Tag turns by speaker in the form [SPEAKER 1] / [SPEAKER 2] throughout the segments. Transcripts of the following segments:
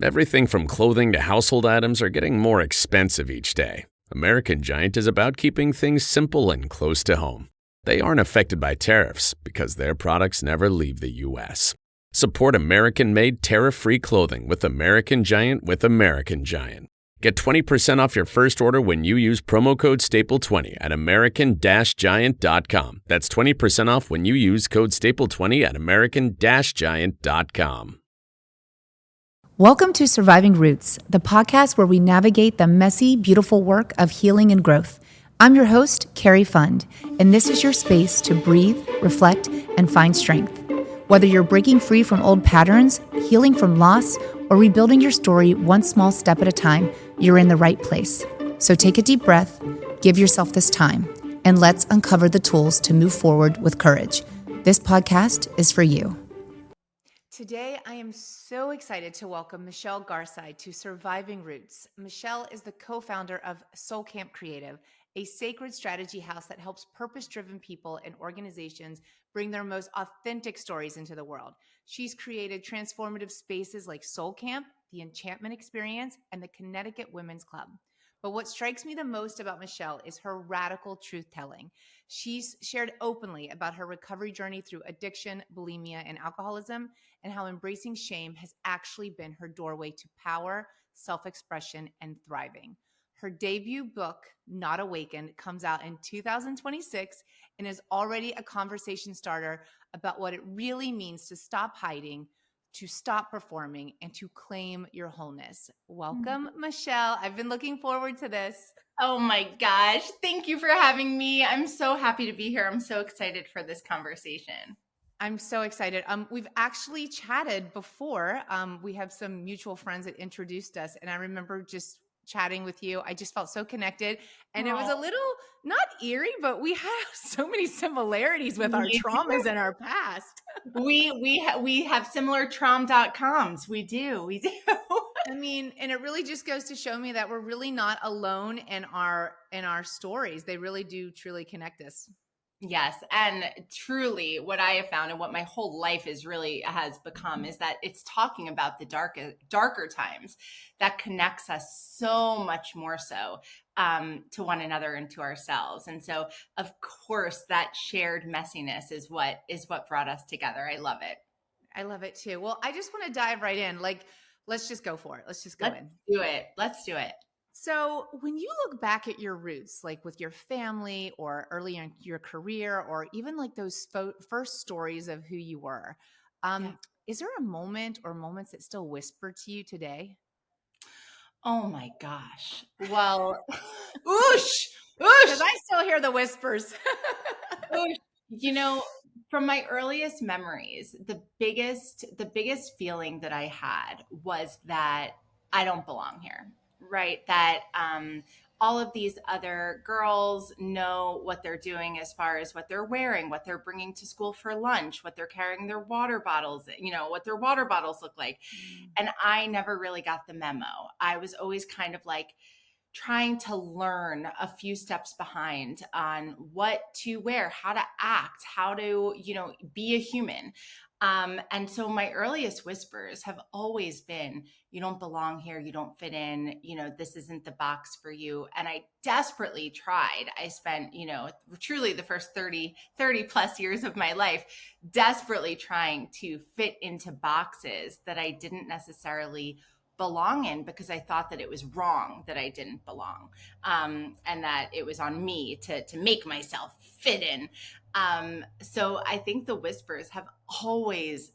[SPEAKER 1] Everything from clothing to household items are getting more expensive each day. American Giant is about keeping things simple and close to home. They aren't affected by tariffs because their products never leave the U.S. Support American-made tariff-free clothing with American Giant with American Giant. Get 20% off your first order when you use promo code STAPLE20 at american-giant.com. That's 20% off when you use code STAPLE20 at american-giant.com.
[SPEAKER 2] Welcome to Surviving Roots, the podcast where we navigate the messy, beautiful work of healing and growth. I'm your host, Cari Fund, and this is your space to breathe, reflect, and find strength. Whether you're breaking free from old patterns, healing from loss, or rebuilding your story one small step at a time, you're in the right place. So take a deep breath, give yourself this time, and let's uncover the tools to move forward with courage. This podcast is for you. Today, I am so excited to welcome Michelle Garside to Surviving Roots. Michelle is the co-founder of Soul Camp Creative, a sacred strategy house that helps purpose-driven people and organizations bring their most authentic stories into the world. She's created transformative spaces like Soul Camp, the Enchantment Experience, and the Connecticut Women's Club. But what strikes me the most about Michelle is her radical truth-telling. She's shared openly about her recovery journey through addiction, bulimia, and alcoholism, and how embracing shame has actually been her doorway to power, self-expression, and thriving. Her debut book, Not Awakened, comes out in 2026 and is already a conversation starter about what it really means to stop hiding, to stop performing, and to claim your wholeness. Welcome, Michelle. I've been looking forward to this.
[SPEAKER 3] Oh my gosh. Thank you for having me. I'm so happy to be here. I'm so excited for this conversation.
[SPEAKER 2] I'm so excited. We've actually chatted before. We have some mutual friends that introduced us, and I remember just chatting with you. I just felt so connected, and It was a little not eerie, but we have so many similarities with our traumas and our past.
[SPEAKER 3] We have similar traum.coms. We do.
[SPEAKER 2] I mean, and it really just goes to show me that we're really not alone in our stories. They really do truly connect us.
[SPEAKER 3] Yes. And truly what I have found and what my whole life has become is that it's talking about the darker times that connects us so much more so to one another and to ourselves. And so, of course, that shared messiness is what brought us together. I love it.
[SPEAKER 2] I love it too. Well, I just want to dive right in. Let's just go for it. Let's just go in.
[SPEAKER 3] Let's do it.
[SPEAKER 2] So when you look back at your roots, like with your family or early in your career, or even like those first stories of who you were, is there a moment or moments that still whisper to you today?
[SPEAKER 3] Oh my gosh. Well, oosh,
[SPEAKER 2] because I still hear the whispers.
[SPEAKER 3] From my earliest memories, the biggest feeling that I had was that I don't belong here. Right. That all of these other girls know what they're doing as far as what they're wearing, what they're bringing to school for lunch, what they're carrying their water bottles, what their water bottles look like. And I never really got the memo. I was always kind of like trying to learn a few steps behind on what to wear, how to act, how to, be a human. And so my earliest whispers have always been, you don't belong here. You don't fit in. This isn't the box for you. And I desperately tried. I spent, truly the first 30 plus years of my life, desperately trying to fit into boxes that I didn't necessarily belong in because I thought that it was wrong that I didn't belong. And that it was on me to make myself fit in. So I think the whispers have always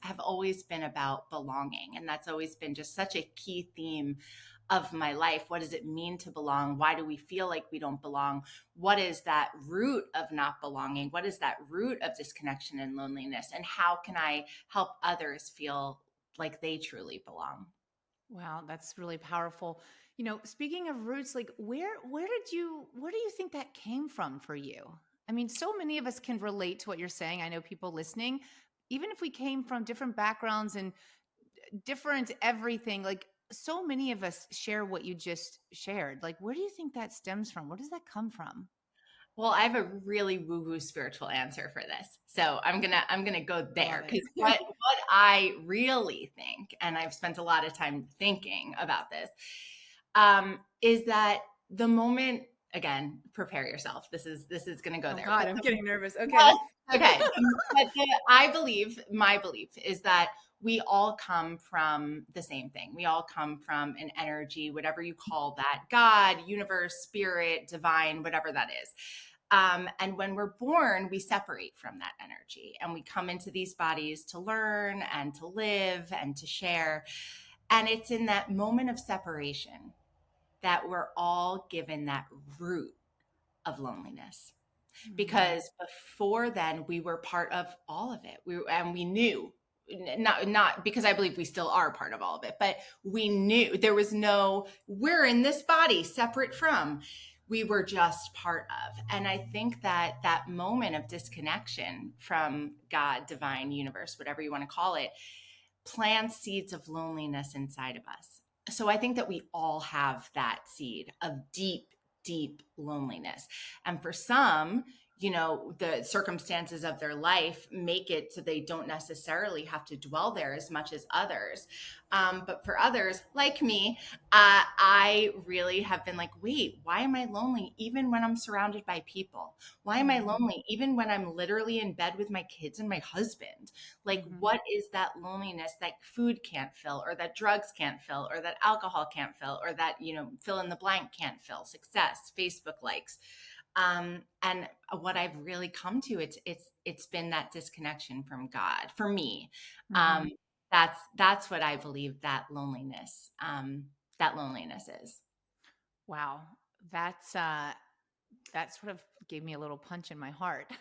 [SPEAKER 3] been about belonging. And that's always been just such a key theme of my life. What does it mean to belong? Why do we feel like we don't belong? What is that root of not belonging? What is that root of disconnection and loneliness? And how can I help others feel like they truly belong?
[SPEAKER 2] Wow, that's really powerful. Speaking of roots, like where do you think that came from for you? I mean, so many of us can relate to what you're saying. I know people listening, even if we came from different backgrounds and different everything, like so many of us share what you just shared. Like, where do you think that stems from? Where does that come from?
[SPEAKER 3] Well, I have a really woo-woo spiritual answer for this. So I'm gonna go there
[SPEAKER 2] Love it.
[SPEAKER 3] because what I really think, and I've spent a lot of time thinking about this, is that the moment, again, prepare yourself. This is gonna go
[SPEAKER 2] Oh
[SPEAKER 3] there.
[SPEAKER 2] God,
[SPEAKER 3] But
[SPEAKER 2] I'm
[SPEAKER 3] the
[SPEAKER 2] getting nervous.
[SPEAKER 3] Yes,
[SPEAKER 2] Okay.
[SPEAKER 3] okay. But I believe, my belief is that we all come from the same thing. We all come from an energy, whatever you call that, God, universe, spirit, divine, whatever that is. And when we're born, we separate from that energy and we come into these bodies to learn and to live and to share. And it's in that moment of separation that we're all given that root of loneliness, because before then we were part of all of it. We knew, not because I believe we still are part of all of it, but we knew there was no we're in this body separate from, we were just part of. And I think that that moment of disconnection from God, divine, universe, whatever you want to call it, plants seeds of loneliness inside of us. So I think that we all have that seed of deep, deep loneliness. And for some, the circumstances of their life make it so they don't necessarily have to dwell there as much as others. But for others, like me, I really have been like, wait, why am I lonely even when I'm surrounded by people? Why am I lonely even when I'm literally in bed with my kids and my husband? Like, what is that loneliness that food can't fill, or that drugs can't fill, or that alcohol can't fill, or that, fill in the blank can't fill, success, Facebook likes. And what I've really come to, it's been that disconnection from God for me.
[SPEAKER 2] Mhm.
[SPEAKER 3] That's what I believe that loneliness is.
[SPEAKER 2] Wow. That's that sort of gave me a little punch in my heart.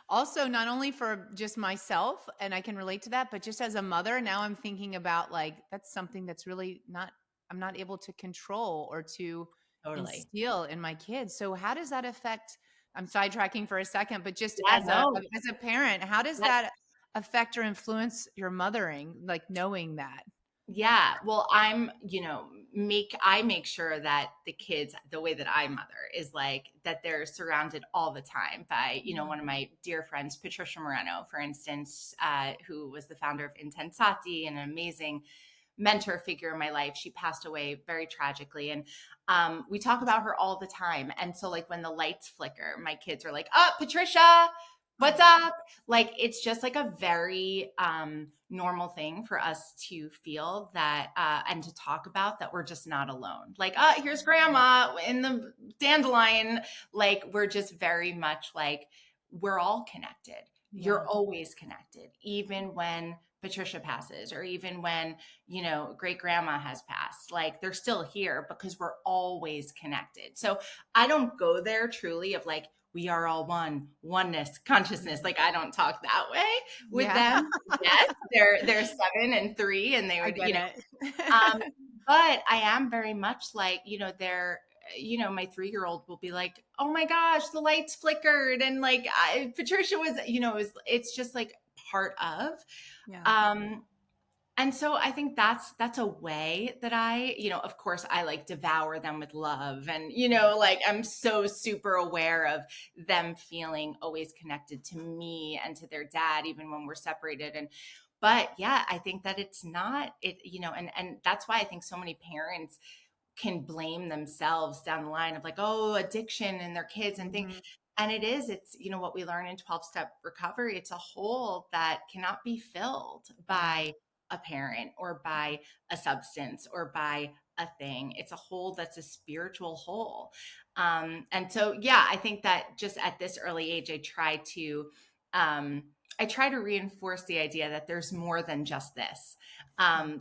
[SPEAKER 2] Also, not only for just myself, and I can relate to that, but just as a mother, now I'm thinking about like that's something that's really not I'm not able to control or to
[SPEAKER 3] Totally.
[SPEAKER 2] instill in my kids. So how does that affect I'm sidetracking for a second, but just
[SPEAKER 3] Yeah, no.
[SPEAKER 2] as a parent, how does that affect or influence your mothering, like knowing that?
[SPEAKER 3] Yeah, well, I make sure that the kids, the way that I mother is like that they're surrounded all the time by, one of my dear friends, Patricia Moreno, for instance, who was the founder of Intensati, an amazing mentor figure in my life. She passed away very tragically, and we talk about her all the time. And so, like when the lights flicker, my kids are like, "Oh, Patricia, what's up?" Like it's just like a very normal thing for us to feel that and to talk about that we're just not alone. Like, here's grandma in the dandelion. Like we're just very much like we're all connected. You're
[SPEAKER 2] Yeah.
[SPEAKER 3] always connected, even when Patricia passes, or even when, great grandma has passed. Like they're still here because we're always connected. So I don't go there truly of like, we are all one, oneness, consciousness. Like I don't talk that way with
[SPEAKER 2] Yeah.
[SPEAKER 3] them. Yes, they're 7 and 3, and they
[SPEAKER 2] I
[SPEAKER 3] would,
[SPEAKER 2] get it.
[SPEAKER 3] but I am very much like, they're, my 3-year-old will be like, oh my gosh, the lights flickered. And like, Patricia was, it's just like part of,
[SPEAKER 2] Yeah.
[SPEAKER 3] um, and so I think that's a way that of course I like devour them with love, and like I'm so super aware of them feeling always connected to me and to their dad even when we're separated. And but yeah, I think that it's not it, and that's why I think so many parents can blame themselves down the line of like, oh, addiction and their kids and things.
[SPEAKER 2] Mhm.
[SPEAKER 3] And it's, what we learn in 12-step recovery. It's a hole that cannot be filled
[SPEAKER 2] Yeah.
[SPEAKER 3] by a parent or by a substance or by a thing. It's a hole that's a spiritual hole. And so, yeah, I think that just at this early age, um, I try to reinforce the idea that there's more than just this.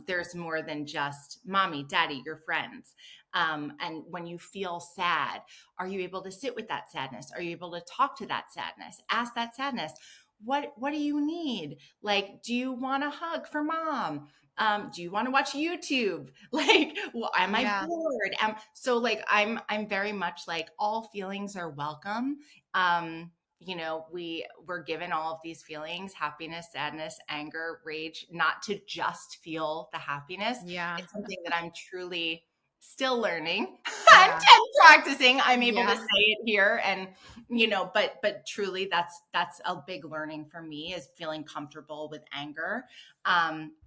[SPEAKER 3] There's more than just mommy, daddy, your friends. And when you feel sad, are you able to sit with that sadness? Are you able to talk to that sadness? Ask that sadness, what do you need? Like, do you want a hug from mom? Do you want to watch YouTube? Like, well, am I
[SPEAKER 2] Yeah.
[SPEAKER 3] bored? So like I'm very much like all feelings are welcome. We're given all of these feelings: happiness, sadness, anger, rage, not to just feel the happiness.
[SPEAKER 2] Yeah.
[SPEAKER 3] It's something that I'm truly still learning.
[SPEAKER 2] Yeah.
[SPEAKER 3] content practicing, I'm able to
[SPEAKER 2] Yeah.
[SPEAKER 3] say it here. And, but truly that's a big learning for me, is feeling comfortable with anger,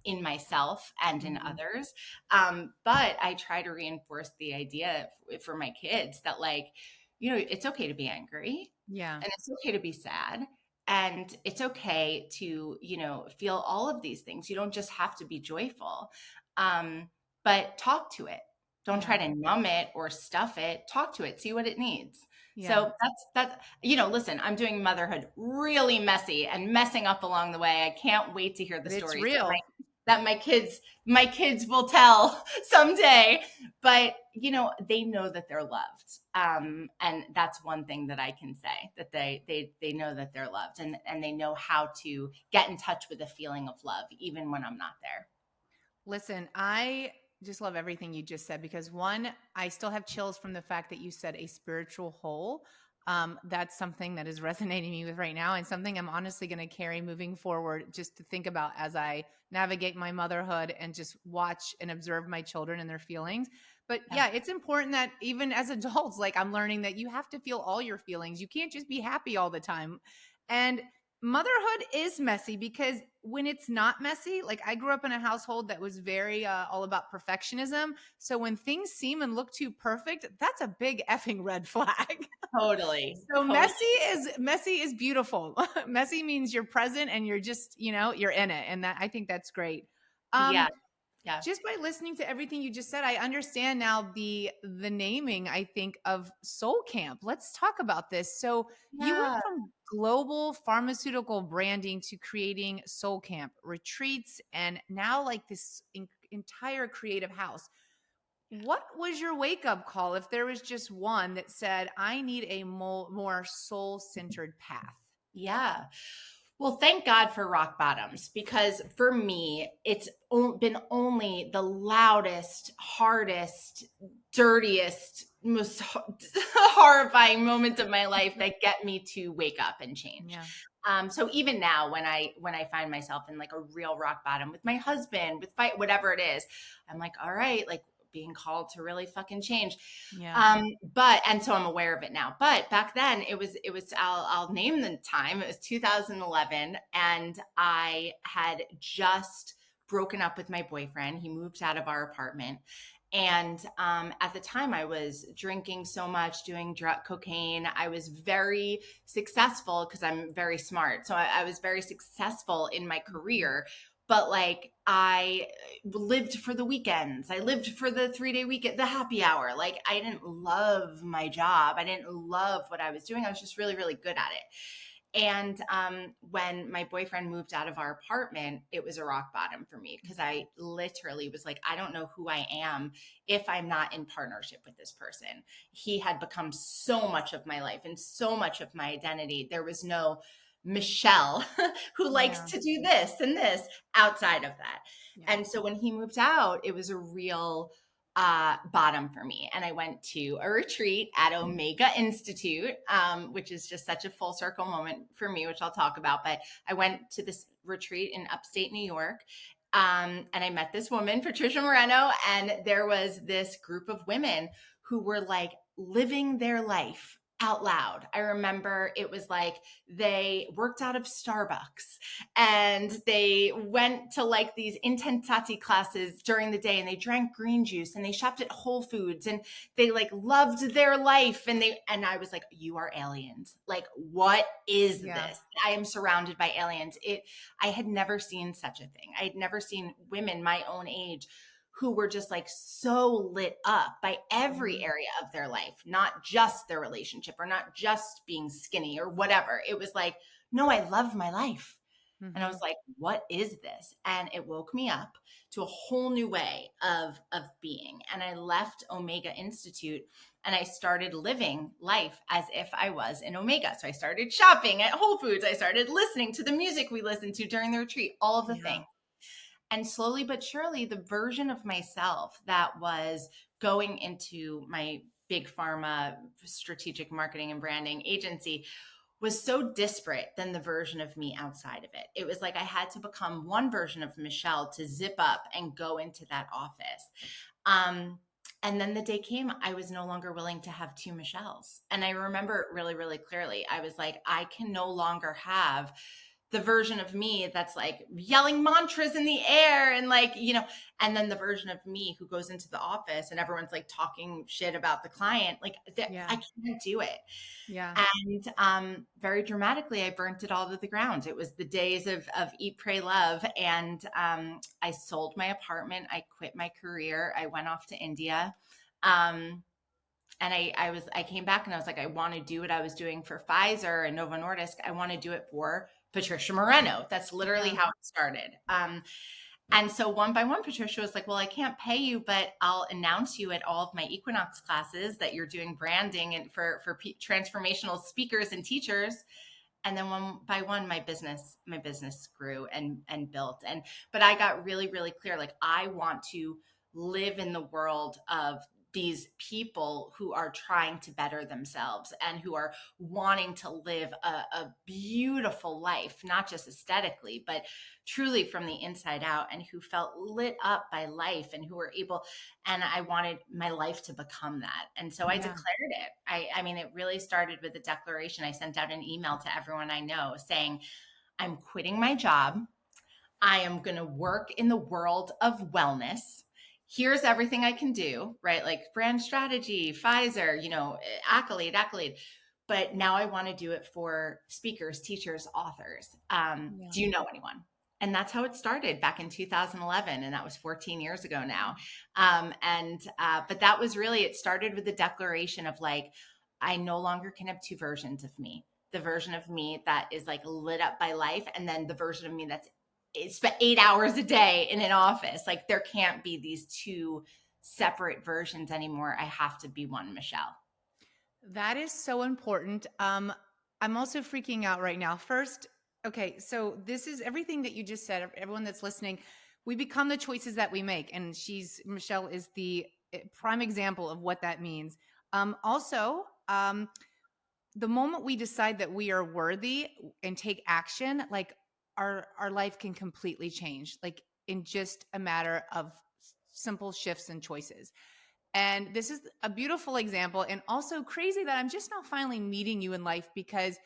[SPEAKER 3] in myself and in
[SPEAKER 2] Mhm.
[SPEAKER 3] others. But I try to reinforce the idea for my kids that, like, it's okay to be angry,
[SPEAKER 2] Yeah.
[SPEAKER 3] and it's okay to be sad, and it's okay to, feel all of these things. You don't just have to be joyful. But talk to it. Don't try
[SPEAKER 2] Yeah.
[SPEAKER 3] to numb it or stuff it. Talk to it. See what it needs.
[SPEAKER 2] Yeah.
[SPEAKER 3] So listen, I'm doing motherhood really messy and messing up along the way. I can't wait to hear the
[SPEAKER 2] It's
[SPEAKER 3] stories
[SPEAKER 2] real.
[SPEAKER 3] that my kids will tell someday. But they know that they're loved. And that's one thing that I can say, that they know that they're loved, and they know how to get in touch with a feeling of love even when I'm not there.
[SPEAKER 2] Listen, I just love everything you just said because one, I still have chills from the fact that you said a spiritual whole. That's something that is resonating me with right now, and something I'm honestly going to carry moving forward, just to think about as I navigate my motherhood and just watch and observe my children and their feelings. But
[SPEAKER 3] Yeah.
[SPEAKER 2] yeah, it's important that even as adults, like I'm learning that you have to feel all your feelings. You can't just be happy all the time. And motherhood is messy because when it's not messy, like I grew up in a household that was very all about perfectionism. So when things seem and look too perfect, that's a big effing red flag.
[SPEAKER 3] Totally.
[SPEAKER 2] So
[SPEAKER 3] Totally.
[SPEAKER 2] messy is beautiful. Messy means you're present and you're just, you're in it. And that I think that's great.
[SPEAKER 3] Yeah.
[SPEAKER 2] Um,
[SPEAKER 3] Yeah.
[SPEAKER 2] just by listening to everything you just said, I understand now the naming, I think, of Soul Camp. Let's talk about this. So you went
[SPEAKER 3] Yeah.
[SPEAKER 2] from global pharmaceutical branding to creating Soul Camp retreats and now like this entire creative house. What was your wake up call if there was just one that said, I need a more soul centered path?
[SPEAKER 3] Yeah. Well, thank God for rock bottoms, because for me, it's been only the loudest, hardest, dirtiest, most horrifying moments of my life that get me to wake up and change.
[SPEAKER 2] Yeah.
[SPEAKER 3] So even now, when I find myself in like a real rock bottom with my husband, with fight, whatever it is, I'm like, all right, like being called to really fucking change.
[SPEAKER 2] Yeah.
[SPEAKER 3] And so I'm aware of it now. But back then it was I'll name the time. It was 2011, and I had just broken up with my boyfriend. He moved out of our apartment. And at the time, I was drinking so much, doing cocaine. I was very successful because I'm very smart. So I was very successful in my career. But like, I lived for the weekends. I lived for the 3-day weekend, the happy hour. Like, I didn't love my job. I didn't love what I was doing. I was just really, really good at it. And when my boyfriend moved out of our apartment, it was a rock bottom for me, because I literally was like, I don't know who I am if I'm not in partnership with this person. He had become so much of my life and so much of my identity. There was no Michelle who likes
[SPEAKER 2] Yeah.
[SPEAKER 3] to do this and this outside of that.
[SPEAKER 2] Yeah.
[SPEAKER 3] And so when he moved out, it was a real bottom for me. And I went to a retreat at Omega Institute, which is just such a full circle moment for me, which I'll talk about. But I went to this retreat in upstate New York. And I met this woman, Patricia Moreno, and there was this group of women who were like living their life out loud. I remember it was like they worked out of Starbucks, and they went to like these intensati classes during the day, and they drank green juice, and they shopped at Whole Foods, and they like loved their life. And I was like, you are aliens. Like, what is
[SPEAKER 2] Yeah.
[SPEAKER 3] this? I am surrounded by aliens. I had never seen such a thing. I had never seen women my own age who were just like so lit up by every area of their life, not just their relationship or not just being skinny or whatever. It was like, no, I love my life. And I was like, what is this? And it woke me up to a whole new way of being. And I left Omega Institute and I started living life as if I was in Omega. So I started shopping at Whole Foods. I started listening to the music we listened to during the retreat, all of the things. And slowly but surely, the version of myself that was going into my big pharma strategic marketing and branding agency was so disparate than the version of me outside of it. It was like I had to become one version of Michelle to zip up and go into that office. And then the day came, I was no longer willing to have two Michelles. And I remember it really, really clearly. I was like, I can no longer have the version of me that's like yelling mantras in the air and like, and then the version of me who goes into the office and everyone's like talking shit about the client. Like I can't do it.
[SPEAKER 2] Yeah.
[SPEAKER 3] And very dramatically, I burnt it all to the ground. It was the days of eat, pray, love. And I sold my apartment. I quit my career. I went off to India. And I came back and I was like, I want to do what I was doing for Pfizer and Novo Nordisk. I want to do it for Patricia Moreno. That's literally how it started. And so one by one, Patricia was like, well, I can't pay you, but I'll announce you at all of my Equinox classes that you're doing branding and for transformational speakers and teachers. And then one by one, my business grew and built. But I got really, really clear. Like, I want to live in the world of these people who are trying to better themselves and who are wanting to live a beautiful life, not just aesthetically, but truly from the inside out, and who felt lit up by life and who were able, and I wanted my life to become that. And so I declared it. I mean, it really started with a declaration. I sent out an email to everyone I know saying, I'm quitting my job. I am going to work in the world of wellness. Here's everything I can do, right? Like brand strategy, Pfizer, accolade. But now I want to do it for speakers, teachers, authors. Do you know anyone? And that's how it started back in 2011. And that was 14 years ago now. But that was really, it started with the declaration of like, I no longer can have two versions of me. The version of me that is like lit up by life. And then the version of me that's spent 8 hours a day in an office. Like, there can't be these two separate versions anymore. I have to be one Michelle.
[SPEAKER 2] That is so important. I'm also freaking out right now. First, okay, so this is everything that you just said. Everyone that's listening, we become the choices that we make, and Michelle is the prime example of what that means. Also, the moment we decide that we are worthy and take action, like our life can completely change, like in just a matter of simple shifts and choices. And this is a beautiful example, and also crazy that I'm just now finally meeting you in life, because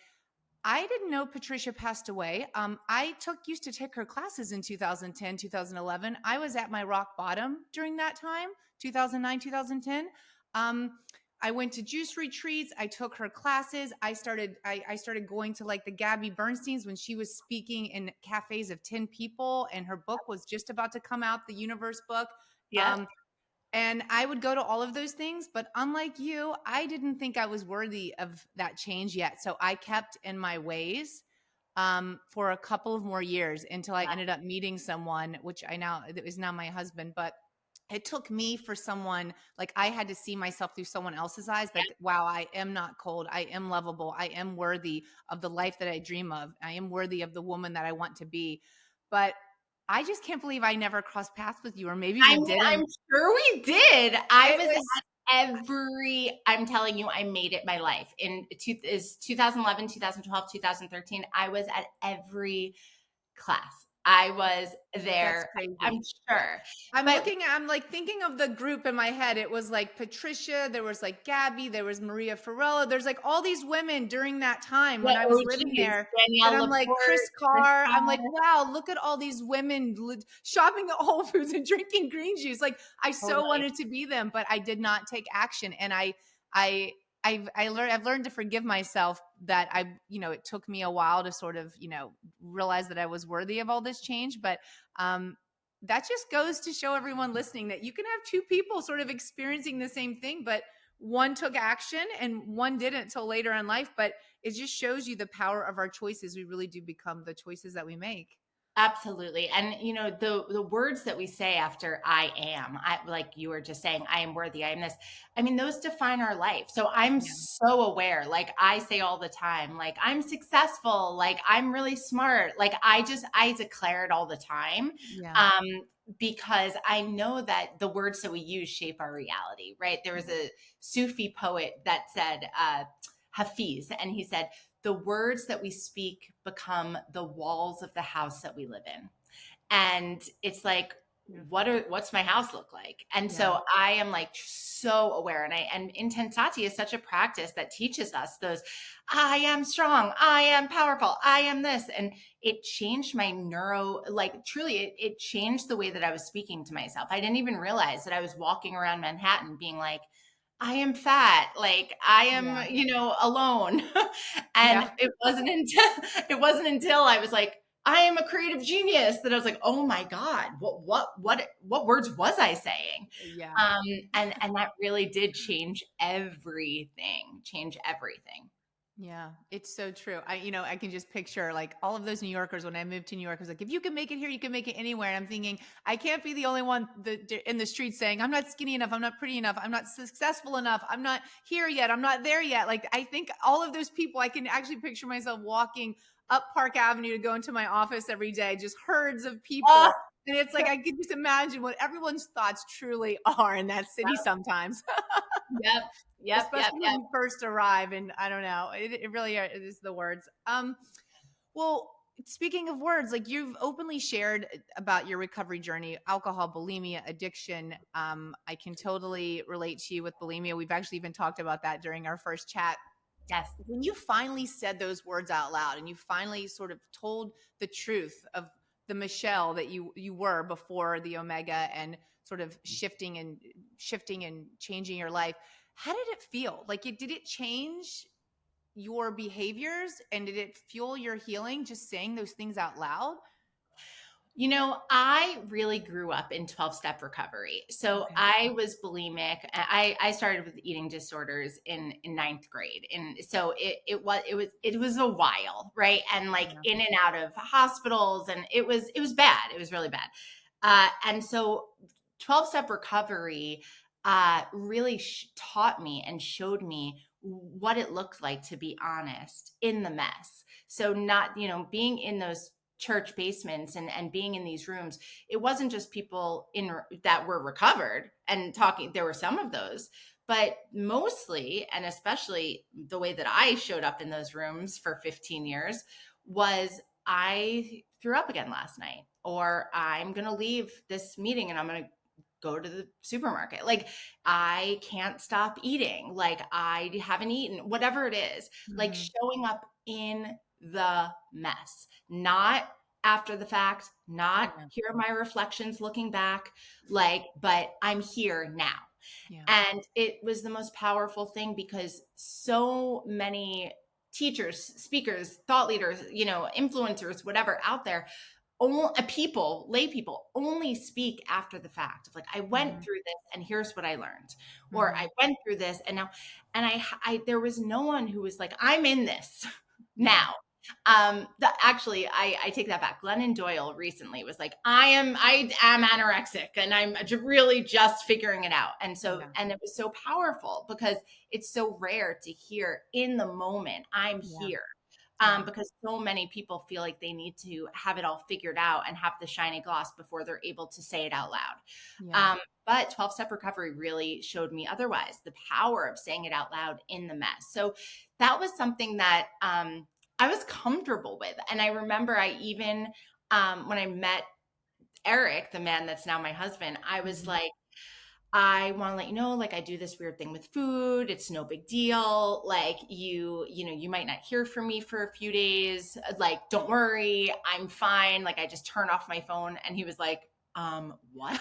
[SPEAKER 2] I didn't know Patricia passed away. I used to take her classes in 2010, 2011. I was at my rock bottom during that time, 2009, 2010. I went to juice retreats. I took her classes. I started going to like the Gabby Bernsteins when she was speaking in cafes of 10 people, and her book was just about to come out, the Universe book.
[SPEAKER 3] Yeah.
[SPEAKER 2] And I would go to all of those things, but unlike you, I didn't think I was worthy of that change yet. So I kept in my ways for a couple of more years until I ended up meeting someone, it was now my husband. But it took me for someone, like I had to see myself through someone else's eyes. Like, wow, I am not cold. I am lovable. I am worthy of the life that I dream of. I am worthy of the woman that I want to be. But I just can't believe I never crossed paths with you, or maybe we did.
[SPEAKER 3] I'm sure we did. I'm telling you, I made it my life. Is 2011, 2012, 2013. I was at every class. I was there. I'm sure.
[SPEAKER 2] I'm like thinking of the group in my head. It was like Patricia, there was like Gabby, there was Maria Ferrella. There's like all these women during that time when I was living there. And I'm like, Chris Carr. I'm like, wow, look at all these women shopping at Whole Foods and drinking green juice. Like, I so wanted to be them, but I did not take action. And I've learned to forgive myself that it took me a while to sort of, realize that I was worthy of all this change. But that just goes to show everyone listening that you can have two people sort of experiencing the same thing, but one took action and one didn't until later in life. But it just shows you the power of our choices. We really do become the choices that we make.
[SPEAKER 3] Absolutely. And the words that we say after like you were just saying, I am worthy, I am this. I mean, those define our life. So I'm so aware, like I say all the time, like I'm successful, like I'm really smart. Like I declare it all the time. Because I know that the words that we use shape our reality, right? There was a Sufi poet that said, Hafiz, and he said, the words that we speak become the walls of the house that we live in. And it's like, what's my house look like? And so I am like so aware. And intensati is such a practice that teaches us those, I am strong, I am powerful, I am this. And it changed my like truly, it changed the way that I was speaking to myself. I didn't even realize that I was walking around Manhattan being like, I am fat, like I am,
[SPEAKER 2] Yeah.
[SPEAKER 3] alone. And
[SPEAKER 2] Yeah.
[SPEAKER 3] it wasn't until I was like, I am a creative genius, that I was like, oh my God, what words was I saying?
[SPEAKER 2] Yeah.
[SPEAKER 3] And that really did change everything.
[SPEAKER 2] Yeah, it's so true. I can just picture like all of those New Yorkers when I moved to New York. I was like, if you can make it here, you can make it anywhere. And I'm thinking, I can't be the only one in the street saying, I'm not skinny enough, I'm not pretty enough, I'm not successful enough, I'm not here yet, I'm not there yet. Like, I think all of those people, I can actually picture myself walking up Park Avenue to go into my office every day, just herds of
[SPEAKER 3] Oh,
[SPEAKER 2] people. And it's like, I could just imagine what everyone's thoughts truly are in that city sometimes.
[SPEAKER 3] yep, yep, yep,
[SPEAKER 2] Especially when
[SPEAKER 3] yep.
[SPEAKER 2] you first arrive. And I don't know, it really is the words. Well, speaking of words, like you've openly shared about your recovery journey, alcohol, bulimia, addiction. I can totally relate to you with bulimia. We've actually even talked about that during our first chat.
[SPEAKER 3] Yes.
[SPEAKER 2] When you finally said those words out loud and you finally sort of told the truth of the Michelle that you were before the Omega, and sort of shifting and changing your life, how did it feel? Like, did it change your behaviors, and did it fuel your healing just saying those things out loud?
[SPEAKER 3] I really grew up in 12-step recovery. So
[SPEAKER 2] Okay.
[SPEAKER 3] I was bulimic. I started with eating disorders in ninth grade. And so it was a while, right? And like
[SPEAKER 2] Yeah.
[SPEAKER 3] in and out of hospitals, and it was bad. It was really bad. And so 12-step recovery really taught me and showed me what it looked like to be honest in the mess. So not, being in those church basements and being in these rooms, it wasn't just people in that were recovered and talking. There were some of those, but mostly, and especially the way that I showed up in those rooms for 15 years was, I threw up again last night, or I'm going to leave this meeting and I'm going to go to the supermarket. Like, I can't stop eating. Like, I haven't eaten, whatever it is, like
[SPEAKER 2] Mhm.
[SPEAKER 3] showing up in the mess, not after the fact, not
[SPEAKER 2] Yeah.
[SPEAKER 3] here are my reflections looking back, like, but I'm here now.
[SPEAKER 2] Yeah.
[SPEAKER 3] And it was the most powerful thing, because so many teachers, speakers, thought leaders, influencers, whatever out there, only people, lay people, only speak after the fact of like, I went
[SPEAKER 2] Mhm.
[SPEAKER 3] through this and here's what I learned, or I
[SPEAKER 2] Mhm.
[SPEAKER 3] went through this and now, and there was no one who was like, I'm in this
[SPEAKER 2] Yeah.
[SPEAKER 3] now. Actually, I take that back. Glennon Doyle recently was like, I am anorexic and I'm really just figuring it out. And so,
[SPEAKER 2] Yeah.
[SPEAKER 3] and it was so powerful, because it's so rare to hear in the moment, I'm
[SPEAKER 2] Yeah.
[SPEAKER 3] here.
[SPEAKER 2] Yeah.
[SPEAKER 3] Because so many people feel like they need to have it all figured out and have the shiny gloss before they're able to say it out loud.
[SPEAKER 2] Yeah.
[SPEAKER 3] But 12-step recovery really showed me otherwise, the power of saying it out loud in the mess. So that was something that I was comfortable with. And I remember I even, when I met Eric, the man that's now my husband, I was
[SPEAKER 2] Mhm.
[SPEAKER 3] like, I want to let you know, like, I do this weird thing with food. It's no big deal. Like, you might not hear from me for a few days. Like, don't worry, I'm fine. Like, I just turn off my phone. And he was like, what?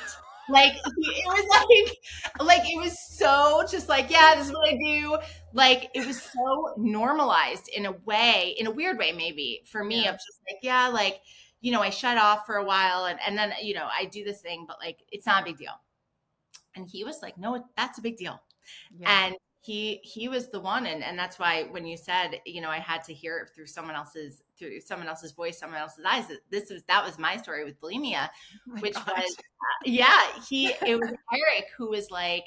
[SPEAKER 3] Like, it was like it was so just like, yeah, this is what I do. Like, it was so normalized in a way, in a weird way, maybe for me,
[SPEAKER 2] Yeah.
[SPEAKER 3] of just like, yeah, like, I shut off for a while, and then, I do this thing, but like, it's not a big deal. And he was like, no, that's a big deal.
[SPEAKER 2] Yeah.
[SPEAKER 3] And he was the one. And that's why when you said, I had to hear it through someone else's voice, someone else's eyes, that was my story with bulimia,
[SPEAKER 2] Oh my
[SPEAKER 3] which was,
[SPEAKER 2] gosh.
[SPEAKER 3] yeah, it was Eric who was like,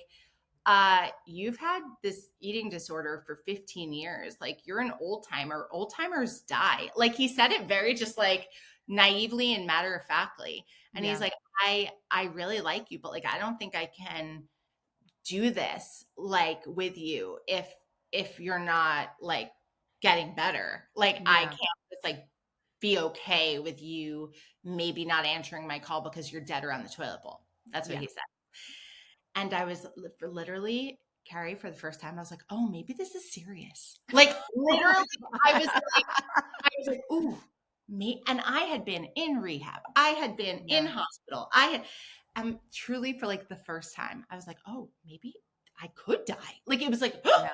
[SPEAKER 3] you've had this eating disorder for 15 years. Like, you're an old timer. Old timers die. Like, he said it very just like naively and matter of factly. And he's
[SPEAKER 2] Yeah.
[SPEAKER 3] like, I really like you, but like, I don't think I can do this like with you if you're not like getting better. Like, I
[SPEAKER 2] Yeah.
[SPEAKER 3] can't just like be okay with you maybe not answering my call because you're dead around the toilet bowl. That's what
[SPEAKER 2] Yeah.
[SPEAKER 3] he said. And I was literally, Cari, for the first time, I was like, oh, maybe this is serious. Like literally, I was like, ooh, me. And I had been in rehab. I had been in
[SPEAKER 2] Yeah.
[SPEAKER 3] hospital. Truly for like the first time, I was like, oh, maybe I could die. Like it was like,
[SPEAKER 2] Yeah.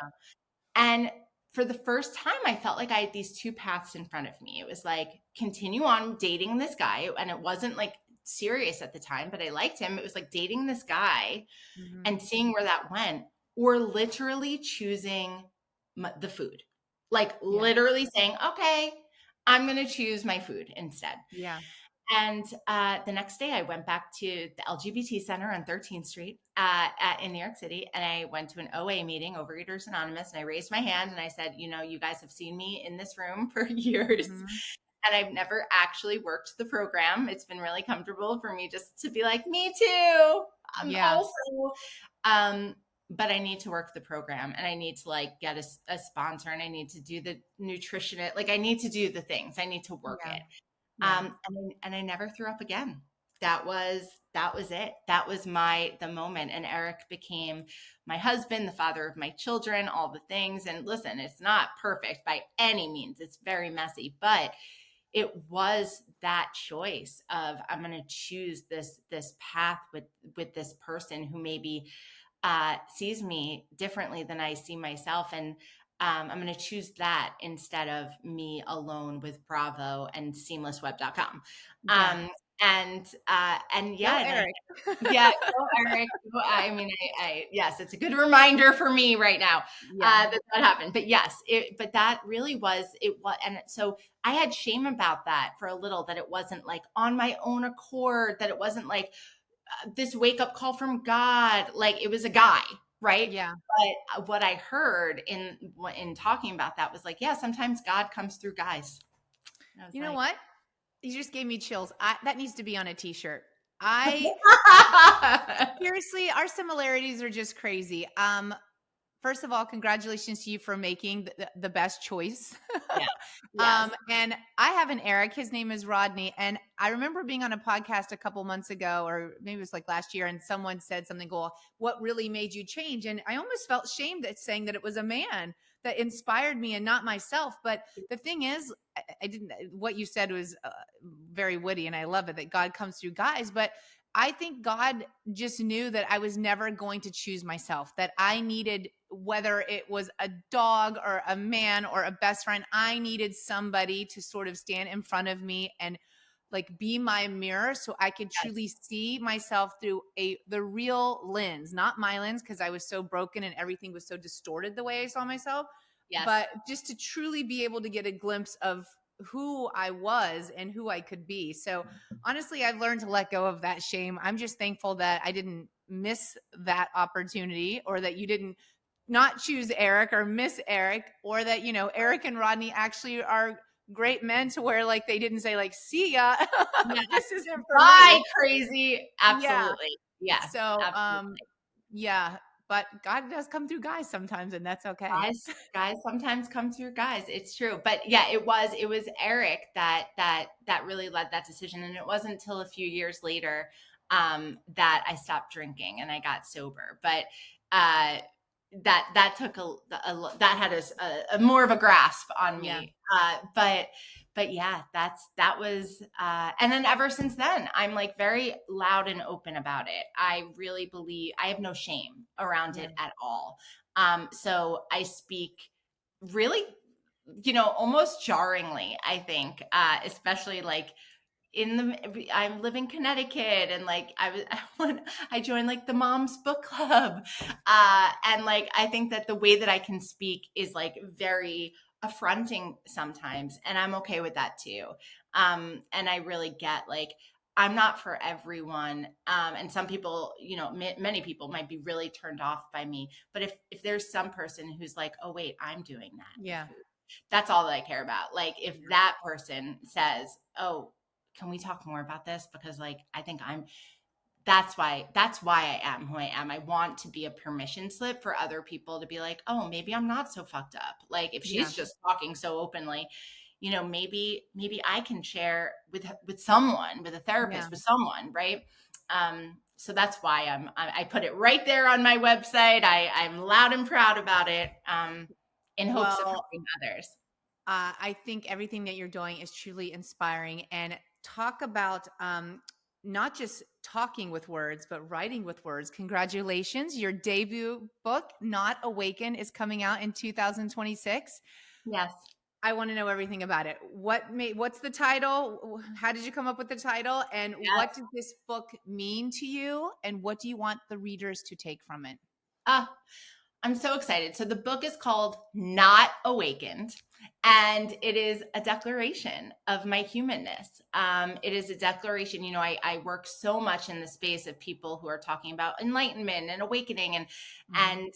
[SPEAKER 3] and for the first time, I felt like I had these two paths in front of me. It was like, continue on dating this guy. And it wasn't like serious at the time, but I liked him. It was like dating this guy
[SPEAKER 2] Mhm.
[SPEAKER 3] and seeing where that went, or literally choosing the food. Like
[SPEAKER 2] Yeah.
[SPEAKER 3] literally saying, okay, I'm going to choose my food instead.
[SPEAKER 2] Yeah.
[SPEAKER 3] And the next day, I went back to the LGBT Center on 13th Street in New York City, and I went to an OA meeting, Overeaters Anonymous, and I raised my hand and I said, you guys have seen me in this room for years,
[SPEAKER 2] Mhm.
[SPEAKER 3] and I've never actually worked the program. It's been really comfortable for me just to be like, me too. I'm
[SPEAKER 2] Yeah.
[SPEAKER 3] also, um, but I need to work the program, and I need to like get a sponsor, and I need to do the nutrition. Like I need to do the things. I need to work
[SPEAKER 2] Yeah.
[SPEAKER 3] it.
[SPEAKER 2] Yeah.
[SPEAKER 3] And I never threw up again. That was it. That was the moment. And Eric became my husband, the father of my children, all the things. And listen, it's not perfect by any means. It's very messy, but it was that choice of, I'm going to choose this path with this person who maybe sees me differently than I see myself. And I'm going to choose that instead of me alone with Bravo and seamlessweb.com.
[SPEAKER 2] Yeah.
[SPEAKER 3] And
[SPEAKER 2] Go
[SPEAKER 3] yeah,
[SPEAKER 2] Eric.
[SPEAKER 3] yeah, go Eric. I mean, yes, it's a good reminder for me right now
[SPEAKER 2] Yeah.
[SPEAKER 3] that happened. But yes, but that really was it. And so I had shame about that for a little, that it wasn't like on my own accord, that it wasn't like this wake up call from God. Like it was a guy, right?
[SPEAKER 2] Yeah.
[SPEAKER 3] But what I heard in talking about that was like, yeah, sometimes God comes through guys. And I was
[SPEAKER 2] You know
[SPEAKER 3] like,
[SPEAKER 2] what? You just gave me chills. That needs to be on a t-shirt. I seriously, our similarities are just crazy. First of all, congratulations to you for making the best choice.
[SPEAKER 3] yeah, yes,
[SPEAKER 2] And I have an Eric. His name is Rodney. And I remember being on a podcast a couple months ago, or maybe it was like last year, and someone said something, well, what really made you change? And I almost felt shamed at saying that it was a man that inspired me and not myself. But the thing is, I didn't, what you said was very witty, and I love it that God comes through guys. But I think God just knew that I was never going to choose myself, that I needed, whether it was a dog or a man or a best friend, I needed somebody to sort of stand in front of me and like be my mirror so I could truly
[SPEAKER 3] yes,
[SPEAKER 2] see myself through the real lens, not my lens, because I was so broken and everything was so distorted the way I saw myself,
[SPEAKER 3] yes.
[SPEAKER 2] but just to truly be able to get a glimpse of who I was and who I could be. So honestly, I've learned to let go of that shame. I'm just thankful that I didn't miss that opportunity, or that you didn't not choose Eric or miss Eric, or that, Eric and Rodney actually are great men to where like they didn't say like, see ya,
[SPEAKER 3] Yes.
[SPEAKER 2] this isn't for
[SPEAKER 3] Bye,
[SPEAKER 2] me.
[SPEAKER 3] crazy.
[SPEAKER 2] Yeah.
[SPEAKER 3] Absolutely. Yeah,
[SPEAKER 2] So,
[SPEAKER 3] absolutely.
[SPEAKER 2] yeah, but God does come through guys sometimes, and that's okay.
[SPEAKER 3] Guys sometimes come through guys. It's true. But yeah, it was Eric that really led that decision. And it wasn't until a few years later that I stopped drinking and I got sober. But uh that took that had a more of a grasp on
[SPEAKER 2] Yeah.
[SPEAKER 3] me. But yeah, that was and then ever since then, I'm like very loud and open about it. I really believe I have no shame around
[SPEAKER 2] Yeah.
[SPEAKER 3] it at all. So I speak really, almost jarringly, I think, especially like I live in Connecticut, and like I joined like the mom's book club. And like, I think that the way that I can speak is like very affronting sometimes. And I'm okay with that too. And I really get like, I'm not for everyone. And some people, many people might be really turned off by me. But if there's some person who's like, oh wait, I'm doing that with
[SPEAKER 2] Yeah.
[SPEAKER 3] food, that's all that I care about. Like if that person says, oh, can we talk more about this? Because like, I think that's why I am who I am. I want to be a permission slip for other people to be like, oh, maybe I'm not so fucked up. Like if
[SPEAKER 2] Yeah.
[SPEAKER 3] she's just talking so openly, maybe I can share with someone, with a
[SPEAKER 2] Yeah.
[SPEAKER 3] therapist, with someone, right? So that's why I put it right there on my website. I'm loud and proud about it, in hopes of
[SPEAKER 2] Well,
[SPEAKER 3] helping others.
[SPEAKER 2] I think everything that you're doing is truly inspiring. And talk about not just talking with words, but writing with words. Congratulations. Your debut book, Not Awaken, is coming out in 2026.
[SPEAKER 3] Yes.
[SPEAKER 2] I want to know everything about it. What's the title? How did you come up with the title? And what
[SPEAKER 3] Yes.
[SPEAKER 2] does this book mean to you? And what do you want the readers to take from it?
[SPEAKER 3] Ah, I'm so excited. So the book is called Not Awakened, and it is a declaration of my humanness. It is a declaration. I work so much in the space of people who are talking about enlightenment and awakening, and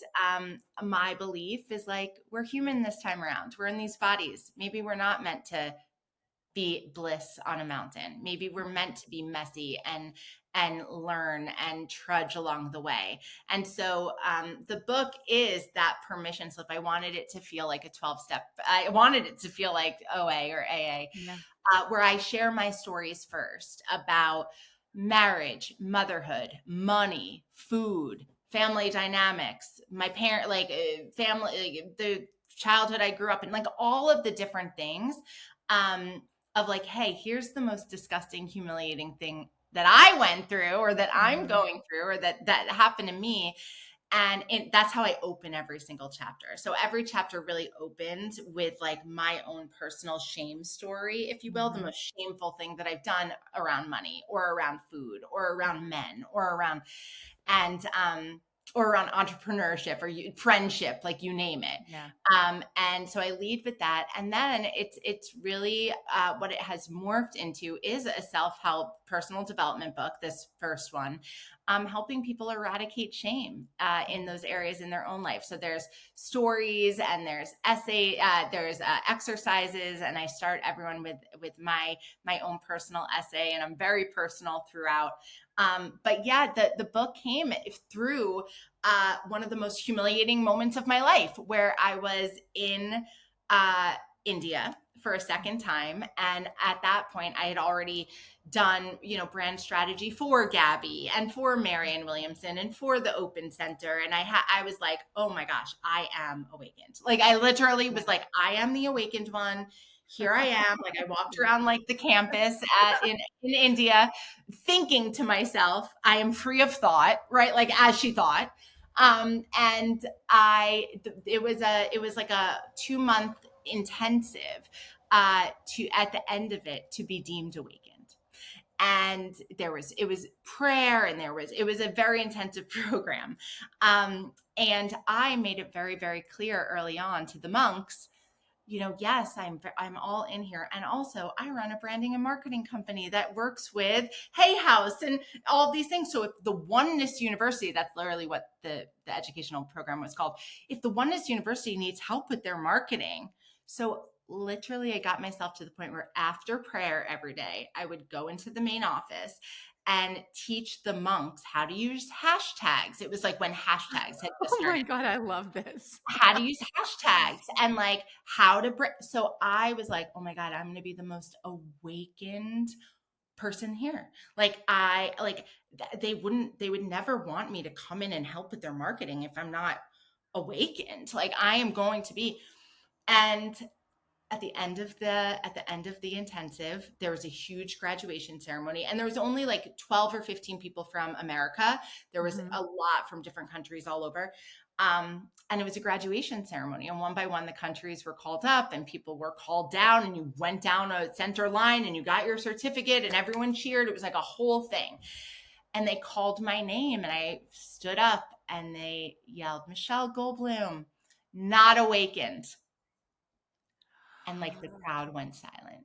[SPEAKER 3] my belief is like, we're human this time around. We're in these bodies. Maybe we're not meant to be bliss on a mountain. Maybe we're meant to be messy and learn and trudge along the way. And so the book is that permission slip. I wanted it to feel like a 12-step. I wanted it to feel like OA or AA,
[SPEAKER 2] Yeah.
[SPEAKER 3] where I share my stories first about marriage, motherhood, money, food, family dynamics, my parent, family, the childhood I grew up in, like all of the different things. Of like, hey, here's the most disgusting, humiliating thing that I went through, or that I'm going through, or that happened to me. And that's how I open every single chapter. So every chapter really opens with like my own personal shame story, if you will, the most shameful thing that I've done around money or around food or around men and or around entrepreneurship or friendship, like you name it.
[SPEAKER 2] Yeah.
[SPEAKER 3] And so I lead with that, and then it's really what it has morphed into is a self-help personal development book. This first one, helping people eradicate shame in those areas in their own life. So there's stories and there's there's exercises, and I start everyone with my own personal essay, and I'm very personal throughout. But yeah, the book came through one of the most humiliating moments of my life, where I was in India for a second time. And at that point, I had already done, brand strategy for Gabby and for Marianne Williamson and for the Open Center. And I was like, oh my gosh, I am awakened. Like I literally was like, I am the awakened one. Here I am. Like I walked around like the campus in India, thinking to myself, I am free of thought, right? Like as she thought. And it was like a 2-month intensive, to, at the end of it, to be deemed awakened. And it was prayer, and it was a very intensive program. And I made it very, very clear early on to the monks, yes, I'm all in here. And also I run a branding and marketing company that works with Hay House and all of these things. So if the Oneness University, that's literally what the educational program was called, if the Oneness University needs help with their marketing. So literally I got myself to the point where after prayer every day, I would go into the main office and teach the monks how to use hashtags. It was like when hashtags had just
[SPEAKER 2] Oh my
[SPEAKER 3] started,
[SPEAKER 2] God, I love this.
[SPEAKER 3] how to use hashtags and like how to so I was like, oh my God, I'm going to be the most awakened person here. Like they would never want me to come in and help with their marketing if I'm not awakened. Like I am going to be. And at the end of the intensive, there was a huge graduation ceremony, and there was only like 12 or 15 people from America. There was a lot from different countries all over. And it was a graduation ceremony, and one by one the countries were called up and people were called down, and you went down a center line and you got your certificate and everyone cheered. It was like a whole thing. And they called my name and I stood up and they yelled, Michelle Goldblum, not awakened. And like the crowd went silent.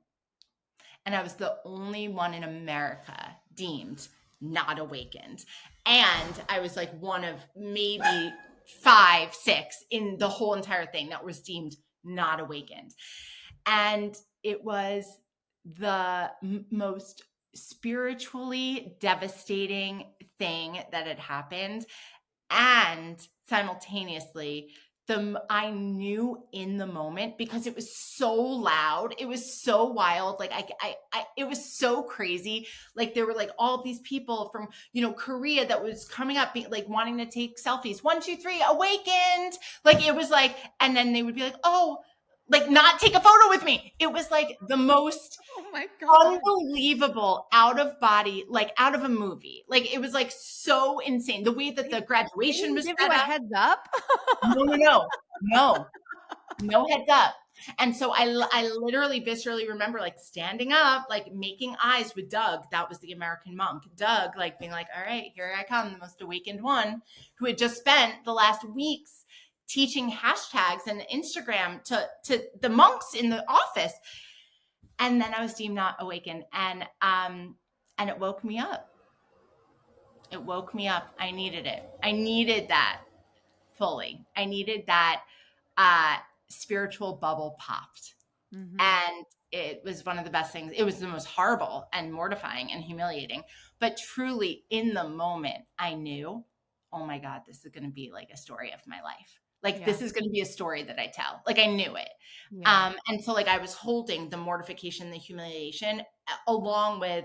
[SPEAKER 3] And I was the only one in America deemed not awakened. And I was like one of maybe 5, 6 in the whole entire thing that was deemed not awakened. And it was the most spiritually devastating thing that had happened. And simultaneously, I knew in the moment because it was so loud. It was so wild. Like it was so crazy. Like there were like all these people from, Korea that was coming up, like wanting to take selfies. 1, 2, 3, awakened. Like it was like, and then they would be like, oh, like not take a photo with me. It was like the most
[SPEAKER 2] Oh my God.
[SPEAKER 3] unbelievable out of body, like out of a movie. Like it was like so insane. The way that the
[SPEAKER 2] They
[SPEAKER 3] graduation
[SPEAKER 2] didn't
[SPEAKER 3] was
[SPEAKER 2] give you
[SPEAKER 3] set
[SPEAKER 2] a
[SPEAKER 3] up.
[SPEAKER 2] heads up?
[SPEAKER 3] No heads up. And so I literally viscerally remember like standing up, like making eyes with Doug. That was the American monk. Doug, like being like, all right, here I come, the most awakened one, who had just spent the last weeks teaching hashtags and Instagram to the monks in the office. And then I was deemed not awakened. And it woke me up. It woke me up. I needed it. I needed that fully. I needed that uh, spiritual bubble popped.
[SPEAKER 2] Mm-hmm.
[SPEAKER 3] And it was one of the best things. It was the most horrible and mortifying and humiliating. But truly, in the moment, I knew, oh my God, this is going to be like a story of my life. Like,
[SPEAKER 2] Yeah.
[SPEAKER 3] this is going to be a story that I tell. Like, I knew it.
[SPEAKER 2] Yeah.
[SPEAKER 3] And so, like, I was holding the mortification, the humiliation, along with,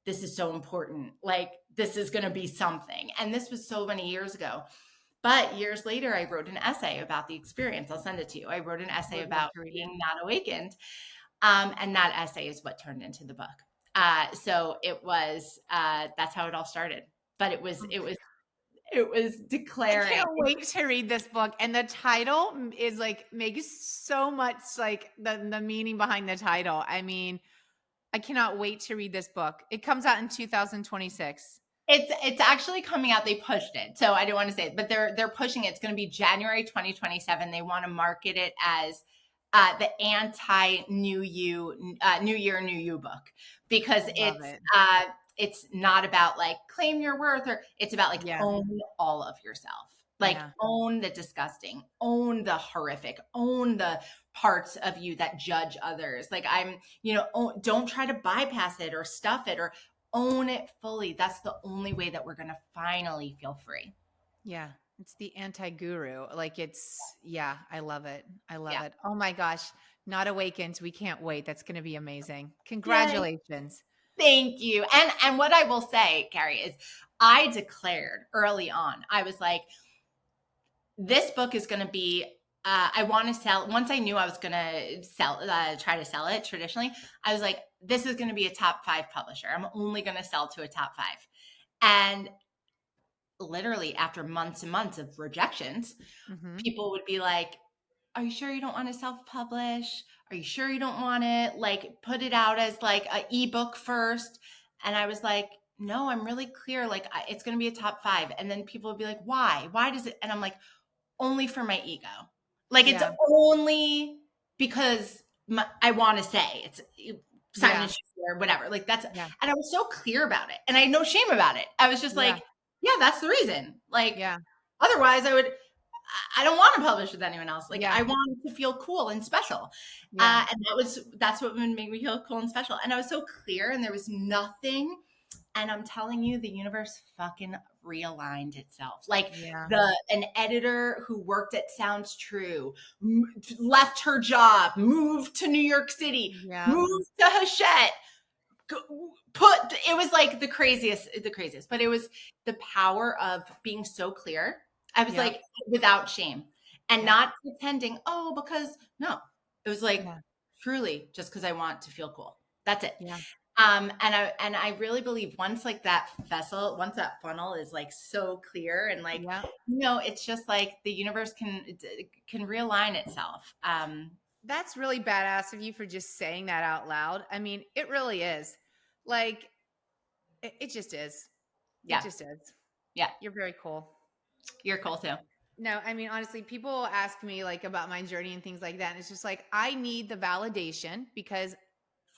[SPEAKER 3] this is so important. Like, this is going to be something. And this was so many years ago. But years later, I wrote an essay about the experience. I'll send it to you. I wrote an essay
[SPEAKER 2] Would love
[SPEAKER 3] about
[SPEAKER 2] to read it.
[SPEAKER 3] being not awakened. And that essay is what turned into the book. So it was, that's how it all started. But it was
[SPEAKER 2] I
[SPEAKER 3] declaring.
[SPEAKER 2] can't wait to read this book. And the title is like makes so much like the meaning behind the title. I mean, I cannot wait to read this book. It comes out in 2026.
[SPEAKER 3] It's actually coming out. They pushed it, so I didn't want to say it, but they're pushing it. It's going to be January 2027. They want to market it as the anti New You, New Year, New You book, because
[SPEAKER 2] Love it.
[SPEAKER 3] it's not about like claim your worth, or it's about like
[SPEAKER 2] Yeah.
[SPEAKER 3] own all of yourself, like
[SPEAKER 2] Yeah.
[SPEAKER 3] own the disgusting, own the horrific, own the parts of you that judge others. Like don't try to bypass it or stuff it, or own it fully. That's the only way that we're going to finally feel free.
[SPEAKER 2] Yeah. It's the anti-guru. Like yeah, I love it. I love
[SPEAKER 3] Yeah.
[SPEAKER 2] it. Oh my gosh. Not Awakened. We can't wait. That's going to be amazing.
[SPEAKER 3] Yay.
[SPEAKER 2] Congratulations.
[SPEAKER 3] Thank you. And what I will say, Cari, is I declared early on, I was like, this book is going to be, I want to sell. Once I knew I was going to try to sell it traditionally, I was like, this is going to be a top 5 publisher. I'm only going to sell to a top 5. And literally after months and months of rejections,
[SPEAKER 2] Mm-hmm.
[SPEAKER 3] people would be like, are you sure you don't want to self-publish? Are you sure you don't want to like put it out as like an ebook first? And I was like, no, I'm really clear. Like it's going to be a top 5. And then people would be like, why? Why does it? And I'm like, only for my ego. Like it's
[SPEAKER 2] Yeah.
[SPEAKER 3] only because I want to say it's Simon
[SPEAKER 2] Yeah.
[SPEAKER 3] and Schuster or whatever. Like that's,
[SPEAKER 2] Yeah.
[SPEAKER 3] and I was so clear about it, and I had no shame about it. I was just
[SPEAKER 2] Yeah.
[SPEAKER 3] like, yeah, that's the reason. Like
[SPEAKER 2] Yeah.
[SPEAKER 3] otherwise, I don't want to publish with anyone else. Like
[SPEAKER 2] Yeah.
[SPEAKER 3] I want to feel cool and special.
[SPEAKER 2] Yeah.
[SPEAKER 3] And that's what would make me feel cool and special. And I was so clear, and there was nothing. And I'm telling you, the universe fucking realigned itself. Like
[SPEAKER 2] Yeah.
[SPEAKER 3] an editor who worked at Sounds True, left her job, moved to New York City,
[SPEAKER 2] Yeah.
[SPEAKER 3] moved to Hachette, it was like the craziest, but it was the power of being so clear. I was
[SPEAKER 2] Yeah.
[SPEAKER 3] like, without shame and
[SPEAKER 2] Yeah.
[SPEAKER 3] not pretending, oh, because no, it was like
[SPEAKER 2] Yeah.
[SPEAKER 3] truly just because I want to feel cool. That's it.
[SPEAKER 2] Yeah.
[SPEAKER 3] And I really believe once like that once that funnel is like so clear and like,
[SPEAKER 2] Yeah.
[SPEAKER 3] it's just like the universe can realign itself.
[SPEAKER 2] That's really badass of you for just saying that out loud. I mean, it really is. Like, it just is. It
[SPEAKER 3] Yeah.
[SPEAKER 2] just is.
[SPEAKER 3] Yeah.
[SPEAKER 2] You're very cool.
[SPEAKER 3] You're cool too.
[SPEAKER 2] No, I mean, honestly, people ask me like about my journey and things like that. And it's just like, I need the validation because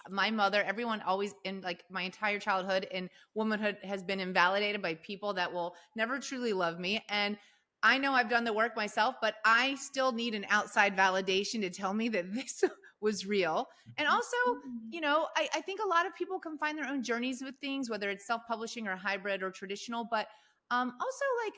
[SPEAKER 2] my mother, everyone always in like my entire childhood and womanhood has been invalidated by people that will never truly love me. And I know I've done the work myself, but I still need an outside validation to tell me that this was real. And also, I think a lot of people can find their own journeys with things, whether it's self-publishing or hybrid or traditional, but also like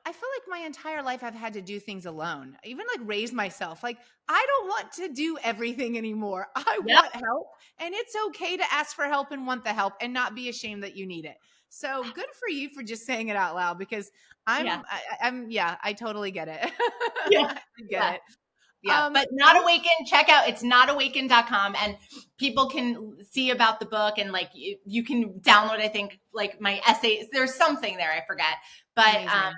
[SPEAKER 2] I feel like my entire life I've had to do things alone, even like raise myself. Like, I don't want to do everything anymore. I
[SPEAKER 3] Yep.
[SPEAKER 2] want help, and it's okay to ask for help and want the help and not be ashamed that you need it. So good for you for just saying it out loud, because
[SPEAKER 3] Yeah.
[SPEAKER 2] yeah, I totally get it.
[SPEAKER 3] Yeah.
[SPEAKER 2] I get
[SPEAKER 3] Yeah.
[SPEAKER 2] it.
[SPEAKER 3] Yeah, but
[SPEAKER 2] I
[SPEAKER 3] Not Awaken, check out, it's notawaken.com, and people can see about the book, and like you can download, I think, like my essays. There's something there, I forget. But
[SPEAKER 2] Amazing.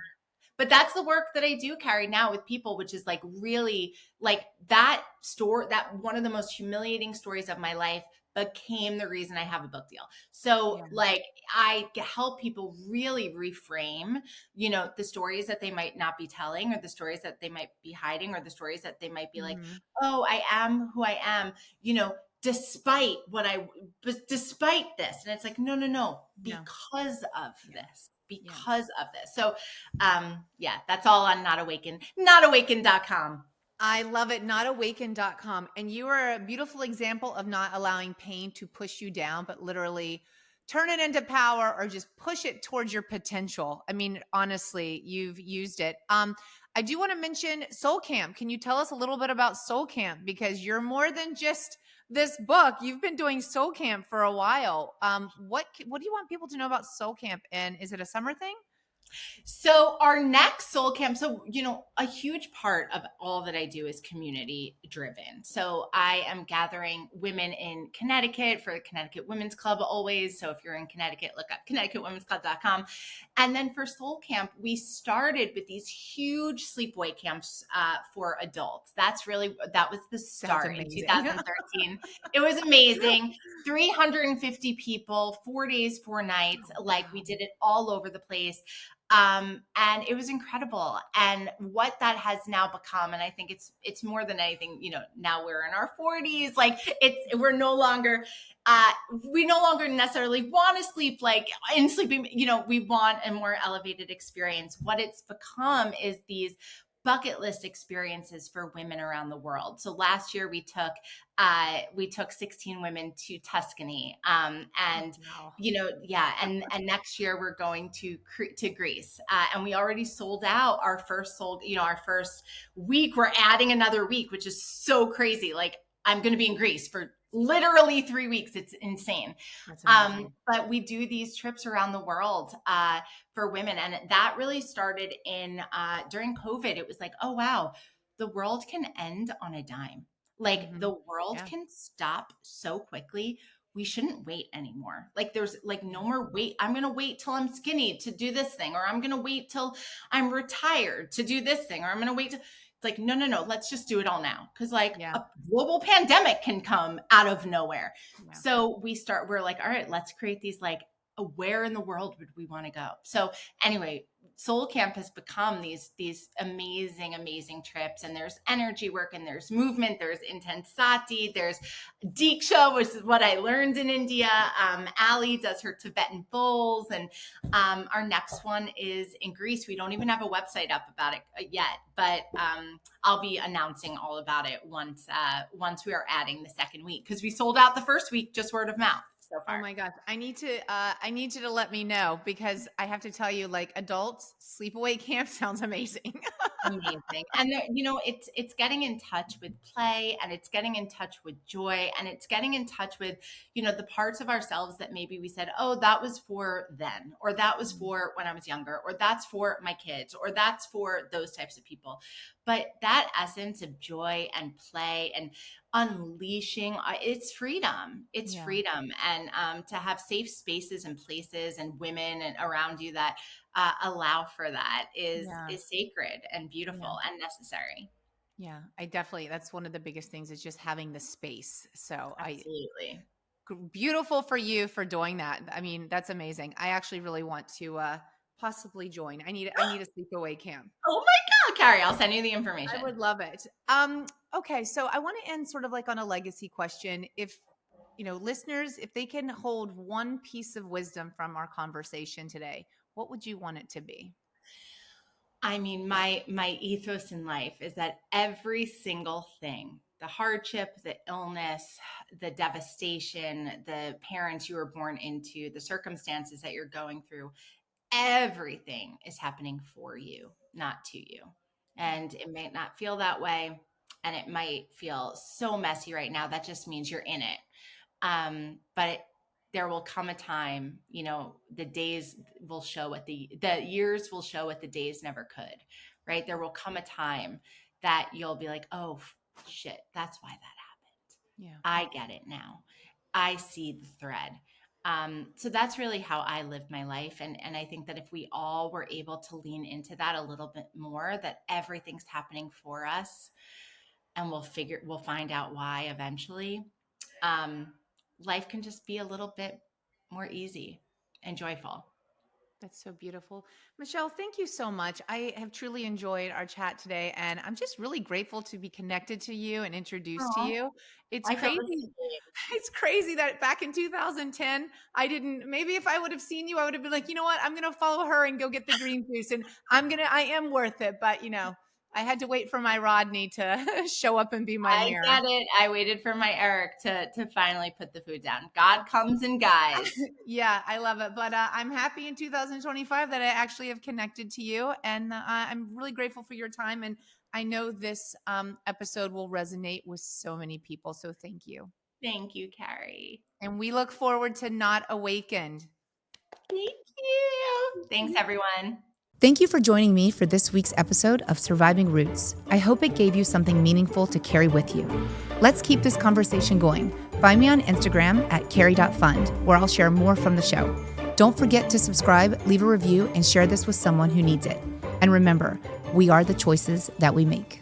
[SPEAKER 3] but that's the work that I do carry now with people, which is like really like that story, that one of the most humiliating stories of my life became the reason I have a book deal. So
[SPEAKER 2] Yeah.
[SPEAKER 3] like I help people really reframe, the stories that they might not be telling, or the stories that they might be hiding, or the stories that they might be like,
[SPEAKER 2] Mhm.
[SPEAKER 3] oh, I am who I am, despite despite this. And it's like, no,
[SPEAKER 2] No. Yeah. Yeah.
[SPEAKER 3] because of this. So yeah, that's all on notawaken.com.
[SPEAKER 2] I love it. Notawaken.com. And you are a beautiful example of not allowing pain to push you down, but literally turn it into power or just push it towards your potential. I mean, honestly, you've used it. I do want to mention Soul Camp. Can you tell us a little bit about Soul Camp? Because you're more than just this book. You've been doing Soul Camp for a while. What do you want people to know about Soul Camp? And is it a summer thing?
[SPEAKER 3] So our next soul camp, so a huge part of all that I do is community driven. So I am gathering women in Connecticut for the Connecticut Women's Club always. So if you're in Connecticut, look up ConnecticutWomen'sClub.com. And then for Soul Camp, we started with these huge sleepaway camps for adults. That was the
[SPEAKER 2] Sounds
[SPEAKER 3] start in
[SPEAKER 2] amazing.
[SPEAKER 3] 2013. It was amazing. 350 people, 4 days, 4 nights.
[SPEAKER 2] Oh,
[SPEAKER 3] Like we
[SPEAKER 2] wow.
[SPEAKER 3] did it all over the place. And it was incredible. And what that has now become, and I think it's more than anything, now we're in our 40s, like we're no longer, we no longer necessarily want to sleep like in sleeping, we want a more elevated experience. What it's become is these bucket list experiences for women around the world. So last year we took 16 women to Tuscany, and
[SPEAKER 2] Wow.
[SPEAKER 3] yeah, and next year we're going to Greece, and we already sold out our first week. We're adding another week, which is so crazy. Like I'm going to be in Greece for literally 3 weeks. It's insane.
[SPEAKER 2] That's amazing.
[SPEAKER 3] But we do these trips around the world for women, and that really started in during COVID. It was like, oh wow, the world can end on a dime. Like
[SPEAKER 2] Mhm.
[SPEAKER 3] the world
[SPEAKER 2] Yeah.
[SPEAKER 3] can stop so quickly. We shouldn't wait anymore. Like there's like
[SPEAKER 2] Yeah.
[SPEAKER 3] no more wait. I'm going to wait till I'm skinny to do this thing, or I'm going to wait till I'm retired to do this thing, or I'm going to wait to, it's like, no, let's just do it all now. Cause like
[SPEAKER 2] Yeah.
[SPEAKER 3] a global pandemic can come out of nowhere.
[SPEAKER 2] Yeah.
[SPEAKER 3] So we're like, all right, let's create these like, where in the world would we want to go? So anyway, Soul Camp has become these amazing trips, and there's energy work, and there's movement, there's intensati, there's Diksha, which is what I learned in India. Ali does her Tibetan bowls, and our next one is in Greece. We don't even have a website up about it yet, but I'll be announcing all about it once we are adding the second week, because we sold out the first week just word of mouth so
[SPEAKER 2] Oh
[SPEAKER 3] far.
[SPEAKER 2] my gosh. I need you to let me know, because I have to tell you, like, adults sleepaway camp sounds amazing.
[SPEAKER 3] Amazing. And it's getting in touch with play, and it's getting in touch with joy, and it's getting in touch with, the parts of ourselves that maybe we said, oh, that was for then, or that was for when I was younger, or that's for my kids, or that's for those types of people. But that essence of joy and play and unleashing, it's freedom. It's
[SPEAKER 2] Yeah.
[SPEAKER 3] freedom. And to have safe spaces and places and women and around you that allow for that
[SPEAKER 2] Yeah.
[SPEAKER 3] is sacred and
[SPEAKER 2] Yeah.
[SPEAKER 3] beautiful and necessary.
[SPEAKER 2] Yeah. That's one of the biggest things, is just having the space. So
[SPEAKER 3] Absolutely.
[SPEAKER 2] beautiful for you for doing that. I mean, that's amazing. I actually really want to possibly join. I need a sleepaway camp.
[SPEAKER 3] Oh my God, Cari, I'll send you the
[SPEAKER 2] I
[SPEAKER 3] information.
[SPEAKER 2] would love it. Okay, so I want to end sort of like on a legacy question. If listeners, if they can hold one piece of wisdom from our conversation today, what would you want it to be?
[SPEAKER 3] I mean, my ethos in life is that every single thing, the hardship, the illness, the devastation, the parents you were born into, the circumstances that you're going through, everything is happening for you, not to you. And it might not feel that way. And it might feel so messy right now. That just means you're in it. There will come a time, the days will show what the years will show what the days never could, right? There will come a time that you'll be like, oh shit, that's why that happened.
[SPEAKER 2] Yeah.
[SPEAKER 3] I get it now. I see the thread. So that's really how I live my life. And I think that if we all were able to lean into that a little bit more, that everything's happening for us, and we'll find out why eventually, life can just be a little bit more easy and joyful.
[SPEAKER 2] That's so beautiful. Michelle, thank you so much. I have truly enjoyed our chat today, and I'm just really grateful to be connected to you and introduced to
[SPEAKER 3] Aw,
[SPEAKER 2] you. It's
[SPEAKER 3] I feel the
[SPEAKER 2] crazy.
[SPEAKER 3] same.
[SPEAKER 2] It's crazy that back in 2010, maybe if I would have seen you, I would have been like, you know what? I'm going to follow her and go get the green juice, and I am worth it. But, I had to wait for my Rodney to show up and be my
[SPEAKER 3] I
[SPEAKER 2] mirror.
[SPEAKER 3] get it. I waited for my Eric to finally put the food down. God comes in guys.
[SPEAKER 2] Yeah, I love it. But I'm happy in 2025 that I actually have connected to you. And I'm really grateful for your time. And I know this episode will resonate with so many people. So thank you.
[SPEAKER 3] Thank you, Cari.
[SPEAKER 2] And we look forward to Not Awakened.
[SPEAKER 3] Thank you. Thanks, everyone.
[SPEAKER 2] Thank you for joining me for this week's episode of Surviving Roots. I hope it gave you something meaningful to carry with you. Let's keep this conversation going. Find me on Instagram at cari.fund, where I'll share more from the show. Don't forget to subscribe, leave a review, and share this with someone who needs it. And remember, we are the choices that we make.